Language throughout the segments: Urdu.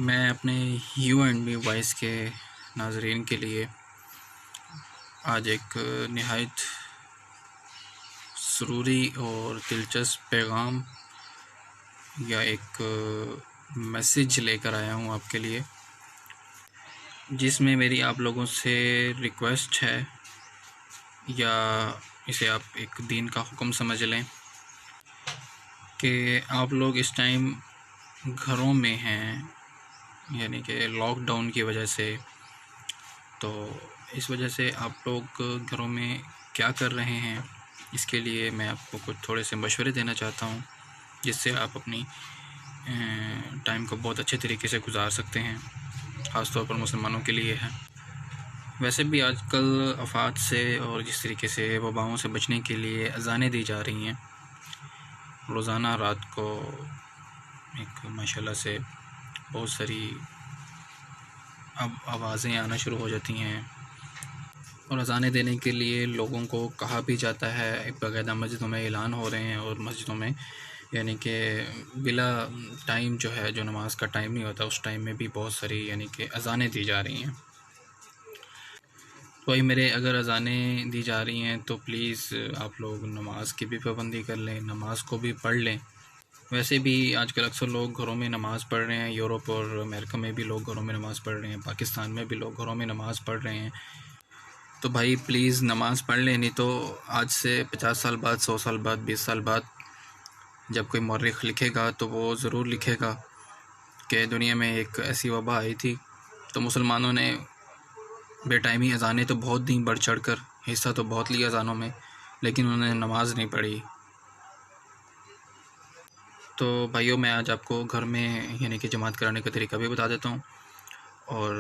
میں اپنے یو اینڈ بی وائس کے ناظرین کے لیے آج ایک نہایت سروری اور دلچسپ پیغام یا ایک میسیج لے کر آیا ہوں آپ کے لیے، جس میں میری آپ لوگوں سے ریکویسٹ ہے، یا اسے آپ ایک دین کا حکم سمجھ لیں کہ آپ لوگ اس ٹائم گھروں میں ہیں، یعنی کہ لاک ڈاؤن کی وجہ سے۔ تو اس وجہ سے آپ لوگ گھروں میں کیا کر رہے ہیں، اس کے لیے میں آپ کو کچھ تھوڑے سے مشورے دینا چاہتا ہوں، جس سے آپ اپنی ٹائم کو بہت اچھے طریقے سے گزار سکتے ہیں، خاص طور پر مسلمانوں کے لیے ہے۔ ویسے بھی آج کل آفات سے اور جس طریقے سے وباؤں سے بچنے کے لیے اذانیں دی جا رہی ہیں، روزانہ رات کو ایک ماشاءاللہ سے بہت ساری اب آوازیں آنا شروع ہو جاتی ہیں، اور اذانیں دینے کے لیے لوگوں کو کہا بھی جاتا ہے، باقاعدہ مسجدوں میں اعلان ہو رہے ہیں، اور مسجدوں میں یعنی کہ بلا ٹائم جو نماز کا ٹائم نہیں ہوتا، اس ٹائم میں بھی بہت ساری یعنی کہ اذانیں دی جا رہی ہیں۔ تو میرے اگر اذانیں دی جا رہی ہیں تو پلیز آپ لوگ نماز کی بھی پابندی کر لیں، نماز کو بھی پڑھ لیں۔ ویسے بھی آج کل اکثر لوگ گھروں میں نماز پڑھ رہے ہیں، یورپ اور امریکہ میں بھی لوگ گھروں میں نماز پڑھ رہے ہیں، پاکستان میں بھی لوگ گھروں میں نماز پڑھ رہے ہیں۔ تو بھائی پلیز نماز پڑھ لیں، نہیں تو آج سے 50 سال بعد، 100 سال بعد، 20 سال بعد جب کوئی مورخ لکھے گا تو وہ ضرور لکھے گا کہ دنیا میں ایک ایسی وبا آئی تھی، تو مسلمانوں نے بے ٹائمی اذانیں تو بہت دیں، بڑھ چڑھ کر حصہ تو بہت لیا اذانوں میں، لیکن انہوں نے نماز نہیں پڑھی۔ تو بھائیوں، میں آج آپ کو گھر میں یعنی کہ جماعت کرانے کا طریقہ بھی بتا دیتا ہوں، اور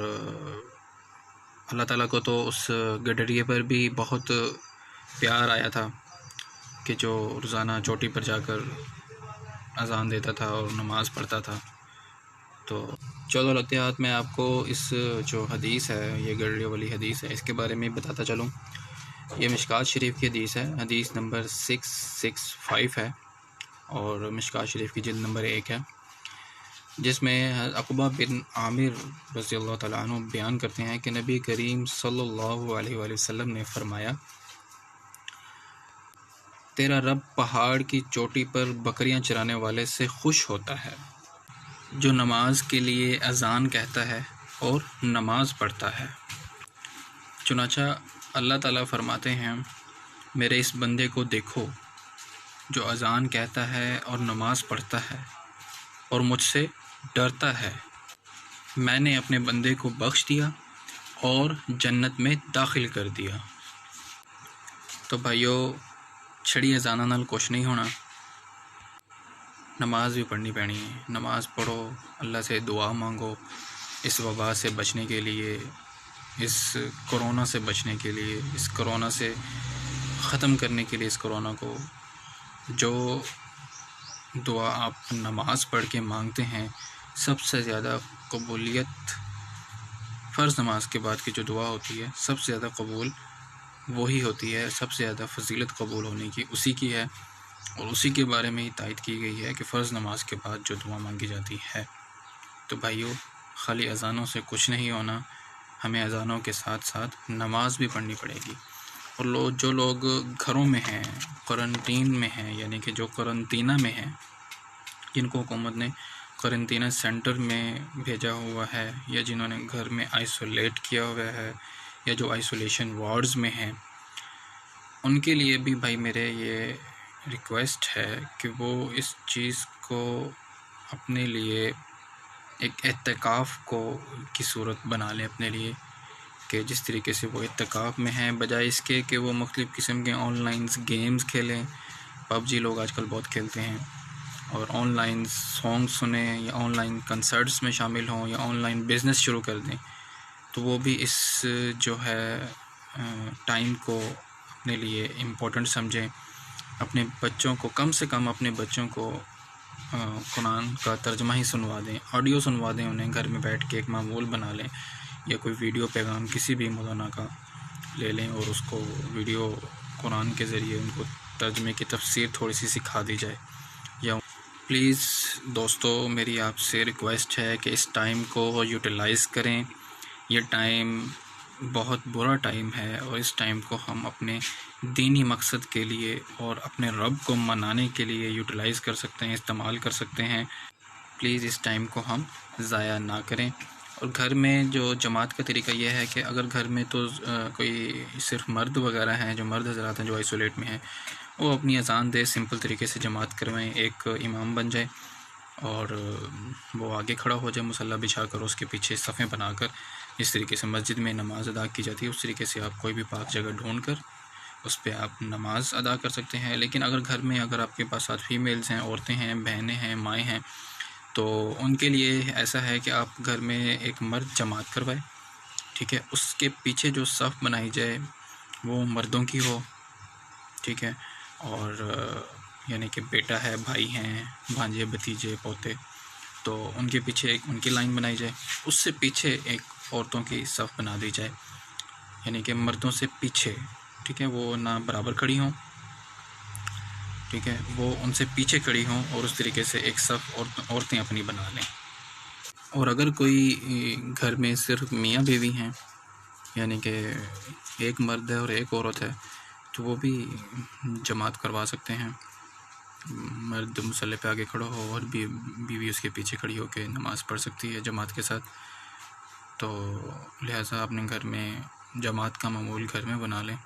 اللہ تعالیٰ کو تو اس گڈریے پر بھی بہت پیار آیا تھا کہ جو روزانہ چوٹی پر جا کر اذان دیتا تھا اور نماز پڑھتا تھا۔ تو چلو لگتے ہاتھ میں آپ کو اس جو حدیث ہے، یہ گڈریے والی حدیث ہے، اس کے بارے میں بتاتا چلوں۔ یہ مشکوٰۃ شریف کی حدیث ہے، حدیث نمبر 665 ہے، اور مشکوٰۃ شریف کی جلد نمبر 1 ہے، جس میں عقبہ بن عامر رضی اللہ تعالیٰ عنہ بیان کرتے ہیں کہ نبی کریم صلی اللہ علیہ وآلہ وسلم نے فرمایا، تیرا رب پہاڑ کی چوٹی پر بکریاں چرانے والے سے خوش ہوتا ہے جو نماز کے لیے اذان کہتا ہے اور نماز پڑھتا ہے۔ چنانچہ اللہ تعالیٰ فرماتے ہیں، میرے اس بندے کو دیکھو جو اذان کہتا ہے اور نماز پڑھتا ہے اور مجھ سے ڈرتا ہے، میں نے اپنے بندے کو بخش دیا اور جنت میں داخل کر دیا۔ تو بھائیو، چھڑی اذاناں نال کچھ نہیں ہونا، نماز بھی پڑھنی پینی ہے۔ نماز پڑھو، اللہ سے دعا مانگو اس وبا سے بچنے کے لیے، اس کرونا سے بچنے کے لیے، اس کرونا سے ختم کرنے کے لیے، اس کرونا کو جو دعا آپ نماز پڑھ کے مانگتے ہیں، سب سے زیادہ قبولیت فرض نماز کے بعد کی جو دعا ہوتی ہے، سب سے زیادہ قبول وہی ہوتی ہے، سب سے زیادہ فضیلت قبول ہونے کی اسی کی ہے، اور اسی کے بارے میں ہی تائید کی گئی ہے کہ فرض نماز کے بعد جو دعا مانگی جاتی ہے۔ تو بھائیو، خالی اذانوں سے کچھ نہیں ہونا، ہمیں اذانوں کے ساتھ ساتھ نماز بھی پڑھنی پڑے گی۔ اور جو لوگ گھروں میں ہیں، قرنطین میں ہیں، یعنی کہ جو قرنطینہ میں ہیں، جن کو حکومت نے قرنطینہ سینٹر میں بھیجا ہوا ہے، یا جنہوں نے گھر میں آئسولیٹ کیا ہوا ہے، یا جو آئسولیشن وارڈز میں ہیں، ان کے لیے بھی بھائی میرے یہ ریکویسٹ ہے کہ وہ اس چیز کو اپنے لیے ایک اعتکاف کی صورت بنا لیں اپنے لیے، کہ جس طریقے سے وہ اعتکاف میں ہیں، بجائے اس کے کہ وہ مختلف قسم کے آن لائن گیمز کھیلیں۔ پب جی لوگ آج کل بہت کھیلتے ہیں، اور آن لائن سانگ سنیں، یا آن لائن کنسرٹس میں شامل ہوں، یا آن لائن بزنس شروع کر دیں، تو وہ بھی اس جو ہے ٹائم کو اپنے لیے امپورٹنٹ سمجھیں۔ اپنے بچوں کو کم سے کم اپنے بچوں کو قرآن کا ترجمہ ہی سنوا دیں، آڈیو سنوا دیں انہیں، گھر میں بیٹھ کے ایک معمول بنا لیں، یا کوئی ویڈیو پیغام کسی بھی مولانا کا لے لیں، اور اس کو ویڈیو قرآن کے ذریعے ان کو ترجمے کی تفسیر تھوڑی سی سکھا دی جائے، یا پلیز دوستو میری آپ سے ریکویسٹ ہے کہ اس ٹائم کو یوٹیلائز کریں. یہ ٹائم بہت برا ٹائم ہے اور اس ٹائم کو ہم اپنے دینی مقصد کے لیے اور اپنے رب کو منانے کے لیے یوٹیلائز کر سکتے ہیں، استعمال کر سکتے ہیں. پلیز اس ٹائم کو ہم ضائع نہ کریں. اور گھر میں جو جماعت کا طریقہ یہ ہے کہ اگر گھر میں تو کوئی صرف مرد وغیرہ ہیں، جو مرد حضرات ہیں جو آئسولیٹ میں ہیں، وہ اپنی اذان دے، سمپل طریقے سے جماعت کروائیں، ایک امام بن جائے اور وہ آگے کھڑا ہو جائے مصلی بچھا کر، اس کے پیچھے صفیں بنا کر. جس طریقے سے مسجد میں نماز ادا کی جاتی ہے اس طریقے سے آپ کوئی بھی پاک جگہ ڈھونڈ کر اس پہ آپ نماز ادا کر سکتے ہیں. لیکن اگر گھر میں اگر آپ کے پاس ساتھ فیمیلز ہیں، عورتیں ہیں، بہنیں ہیں، مائیں ہیں، تو ان کے لیے ایسا ہے کہ آپ گھر میں ایک مرد جماعت کروائے، ٹھیک ہے. اس کے پیچھے جو صف بنائی جائے وہ مردوں کی ہو، ٹھیک ہے. اور یعنی کہ بیٹا ہے، بھائی ہیں، بھانجے، بھتیجے، پوتے، تو ان کے پیچھے ایک ان کی لائن بنائی جائے. اس سے پیچھے ایک عورتوں کی صف بنا دی جائے، یعنی کہ مردوں سے پیچھے، ٹھیک ہے. وہ نہ برابر کھڑی ہوں، ٹھیک ہے، وہ ان سے پیچھے کھڑی ہوں اور اس طریقے سے ایک صف عورتیں اپنی بنا لیں. اور اگر کوئی گھر میں صرف میاں بیوی ہیں، یعنی کہ ایک مرد ہے اور ایک عورت ہے، تو وہ بھی جماعت کروا سکتے ہیں. مرد مصلی پہ آگے کھڑا ہو اور بیوی اس کے پیچھے کھڑی ہو کے نماز پڑھ سکتی ہے جماعت کے ساتھ. تو لہٰذا اپنے گھر میں جماعت کا معمول گھر میں بنا لیں.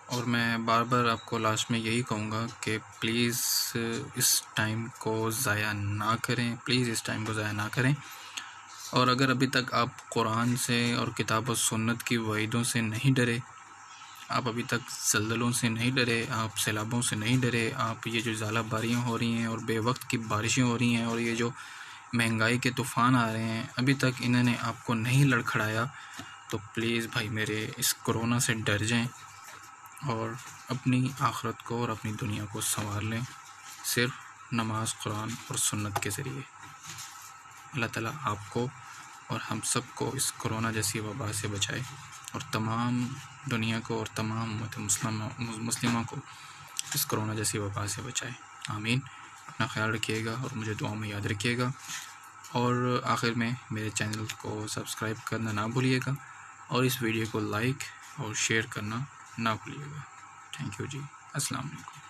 اور میں بار بار آپ کو لاسٹ میں یہی کہوں گا کہ پلیز اس ٹائم کو ضائع نہ کریں، پلیز اس ٹائم کو ضائع نہ کریں. اور اگر ابھی تک آپ قرآن سے اور کتاب و سنت کی وعیدوں سے نہیں ڈرے، آپ ابھی تک زلزلوں سے نہیں ڈرے، آپ سیلابوں سے نہیں ڈرے، آپ یہ جو ژالہ باریاں ہو رہی ہیں اور بے وقت کی بارشیں ہو رہی ہیں اور یہ جو مہنگائی کے طوفان آ رہے ہیں، ابھی تک انہوں نے آپ کو نہیں لڑکھڑایا، تو پلیز بھائی میرے اس کرونا سے ڈر جائیں اور اپنی آخرت کو اور اپنی دنیا کو سنوار لیں صرف نماز، قرآن اور سنت کے ذریعے. اللہ تعالیٰ آپ کو اور ہم سب کو اس کرونا جیسی وبا سے بچائے اور تمام دنیا کو اور تمام امت مسلمہ کو اس کرونا جیسی وبا سے بچائے. آمین. اپنا خیال رکھیے گا اور مجھے دعاؤں میں یاد رکھیے گا. اور آخر میں میرے چینل کو سبسکرائب کرنا نہ بھولیے گا اور اس ویڈیو کو لائک اور شیئر کرنا نہ بھولیے گا. تھینک یو جی. السلام علیکم.